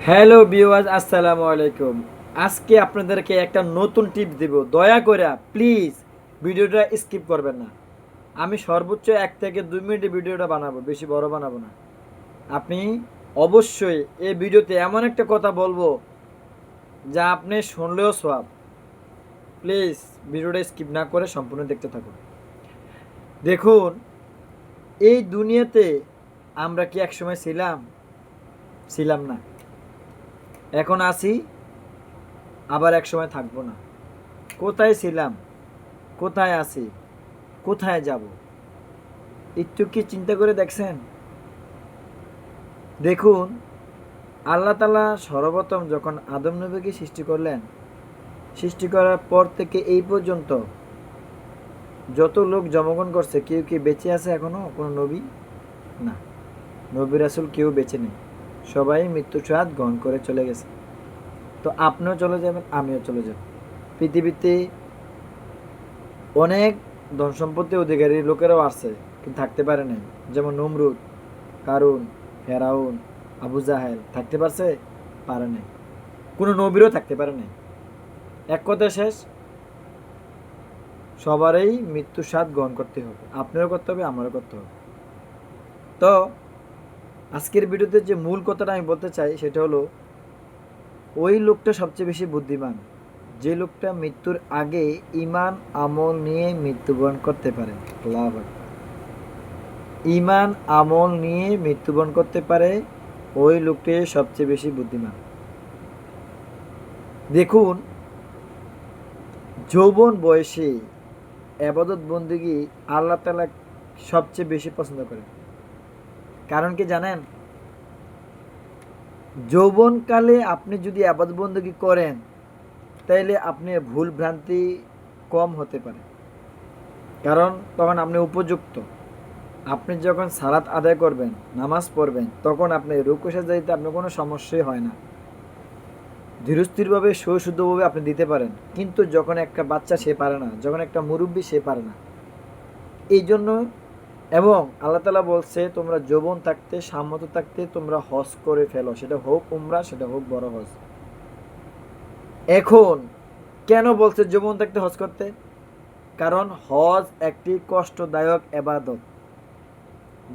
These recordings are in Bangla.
হ্যালো ভিউয়ার্স, আসসালামু আলাইকুম। আজকে আপনাদেরকে একটা নতুন টিপস দেব। দয়া করে প্লিজ ভিডিওটা স্কিপ করবেন না। আমি সর্বোচ্চ 1 থেকে 2 মিনিটের ভিডিওটা বানাবো, বেশি বড় বানাবো না। আপনি অবশ্যই এই ভিডিওতে এমন একটা কথা বলবো যা আপনি শুনলেও সওয়াব। প্লিজ ভিডিওটা স্কিপ না করে সম্পূর্ণ দেখতে থাকুন। দেখুন, এই দুনিয়াতে আমরা কি একসময় ছিলাম? ছিলাম না। এখন আছি, আবার একসময় থাকবো না। কোথায় ছিলাম, কোথায় আছি, কোথায় যাব, একটু কি চিন্তা করে দেখছেন? দেখুন, আল্লাহ তাআলা সর্বপ্রথম যখন আদম নবীকে সৃষ্টি করলেন, সৃষ্টি করার পর থেকে এই পর্যন্ত যত লোক জন্মগ্রহণ করছে, কেউ কি বেঁচে আছে এখনো? কোনো নবী? না, নবী রাসূল কেউ বেঁচে নেই। সবাই মৃত্যুর স্বাদ গ্রহণ করে চলে গেছে। তো আপনিও চলে যাবেন, আমিও চলে যাব। পৃথিবীতে অনেক ধন সম্পত্তি অধিকারী লোকেরাও আছে, কিন্তু থাকতে পারে নাই। যেমন নমরুদ, কারুন, ফেরাউন, আবু জাহেল থাকতে পারছে? পারে নাই। কোনো নবীরও থাকতে পারে নাই। এক কথা শেষ, সবারই মৃত্যুর স্বাদ গ্রহণ করতে হবে। আপনারও করতে হবে, আমারও করতে হবে। তো আজকের ভিডিওতে যে মূল কথাটা আমি বলতে চাই সেটা হলো, ওই লোকটা সবচেয়ে বেশি বুদ্ধিমান যে লোকটা মৃত্যুর আগে ইমান আমল নিয়ে মৃত্যুবরণ করতে পারে। আল্লাহু আকবার। ইমান আমল নিয়ে মৃত্যুবরণ করতে পারে, ওই লোকটি সবচেয়ে বেশি বুদ্ধিমান। দেখুন, যৌবন বয়সে আবাদত বন্দেগী আল্লাহ তাআলা সবচেয়ে বেশি পছন্দ করেন। কারণ কি জানেন? যৌবনকালে আপনি যদি আবাদত বন্দেগী করেন, তাইলে আপনি ভুল ভ্রান্তি কম হতে পারে। কারণ তখন আপনি উপযুক্ত। আপনি যখন সালাত আদায় করবেন, নামাজ পড়বেন, তখন আপনি রুকু সেজদাতে আপনার কোনো সমস্যাই হয় না। ধীরস্থিরভাবে সুশুদ্ধভাবে আপনি দিতে পারেন। কিন্তু যখন একটা বাচ্চা সে পারে না, যখন একটা মুরব্বী সে পারে না। এই জন্য, এবং আল্লাহ তাআলা বলছে তোমরা যৌবন থাকতে, সামর্থ্য থাকতে তোমরা হজ করে ফেলো, সেটা হোক উমরা, সেটা হোক বড় হজ। এখন কেন বলছে যৌবন থাকতে হজ করতে? কারণ হজ একটি কষ্টদায়ক ইবাদত,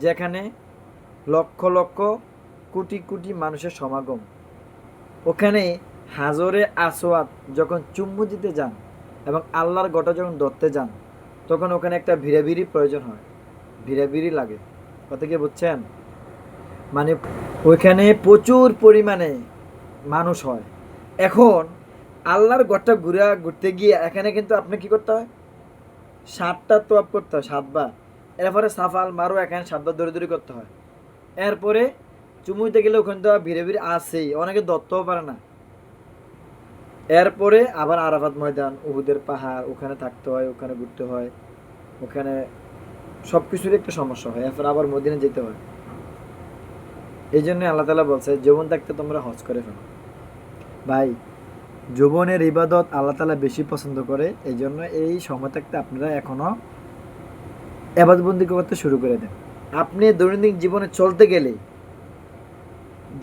যেখানে লক্ষ লক্ষ কোটি কোটি মানুষের সমাগম। ওখানে হাজরে আসওয়াদ যখন চুম্বু দিতে যান এবং আল্লাহর গটা যখন ধরতে যান, তখন ওখানে একটা ভিড়াভিড়ি প্রয়োজন হয়, ভিড়াভিড়ি লাগে। কথা কি বুঝছেন? মানে ওইখানে প্রচুর পরিমাণে মানুষ হয়। এখন আল্লাহর গড়টা ঘুরতে গিয়ে এখানে কিন্তু আপনি কি করতে হয়? 7টা তোয়াব করতে হয়, 7বার। এরপরে সাফাল মারো, এখানে 7বার দৌড়ি করতে হয়। এরপরে চুমুইতে গেলে ওখানে তো ভিড়ে ভিড়ে আসেই, অনেকে ধরতেও পারে না। এরপরে আবার আরাফাত ময়দান, উহুদের পাহাড়, ওখানে থাকতে হয়, ওখানে ঘুরতে হয়, ওখানে সব কিছুরই একটা সমস্যা হয়। এরপর আবার মদিনা যেতে হয়। এই জন্য আল্লাহ তাআলা বলছে যৌবন থাকতে তোমরা হজ করে ফেলো। ভাই, যৌবনের ইবাদত আল্লাহ তাআলা বেশি পছন্দ করে। এই জন্য এই সময় থাকতে আপনারা এখনো ইবাদতবন্দি করতে শুরু করে দেন। আপনি দৈনন্দিন জীবনে চলতে গেলে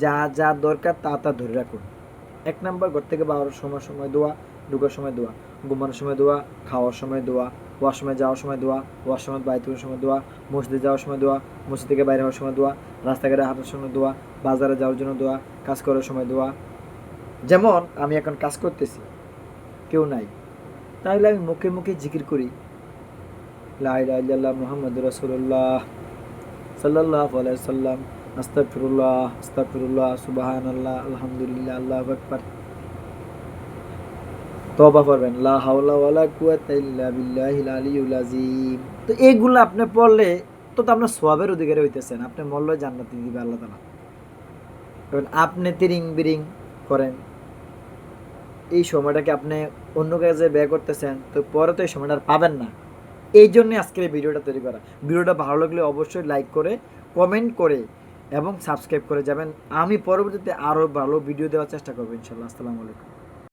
যা যা দরকার তা তা ধরে রাখুন। 1 নাম্বার, ঘর থেকে বাড়ার সময় সময় দোয়া, ঢোকার সময় দোয়া, ঘুমানোর সময় দোয়া, খাওয়ার সময় দোয়া, ওয়াশরুমে যাওয়ার সময় দোয়া, ওয়াশরুমে বাইরে সময় দোয়া, মসজিদে যাওয়ার সময় দোয়া, মসজিদ থেকে বাইরে হওয়ার সময় দোয়া, রাস্তাঘাটে হাঁটার সময় দোয়া, বাজারে যাওয়ার জন্য দোয়া, কাজ করার সময় দোয়া। যেমন আমি এখন কাজ করতেছি, কেউ নাই, তাহলে আমি মুখে মুখে জিকির করি, লা ইলাহা ইল্লাল্লাহ মুহাম্মাদুর রাসূলুল্লাহ সাল্লাল্লাহু আলাইহি সাল্লাম, আস্তাগফিরুল্লাহ আস্তাগফিরুল্লাহ, সুবহানাল্লাহ, আলহামদুলিল্লাহ, আল্লাহু আকবার। তওবা করবেন, লা হাওলা ওয়ালা কুওয়াতা ইল্লা বিল্লাহিল আলিয়্যিল আযীম। তো এইগুলো আপনি পড়লে তো আপনার সওয়াবের অধিকারী হইতেছেন। আপনি মরলে জান্নাতে দিবে আল্লাহ তাআলা। কারণ আপনি তিরিং বিরিং করেন, এই সময়টাকে আপনি অন্য কাজে ব্যয় করতেছেন, তো পরে তো এই সময়টা আর পাবেন না। এই জন্য আজকের এই ভিডিওটা তৈরি করা। ভিডিওটা ভালো লাগলে অবশ্যই লাইক করে, কমেন্ট করে এবং সাবস্ক্রাইব করে যাবেন। আমি পরবর্তীতে আরও ভালো ভিডিও দেওয়ার চেষ্টা করবো ইনশাল্লাহ। আসসালামু আলাইকুম।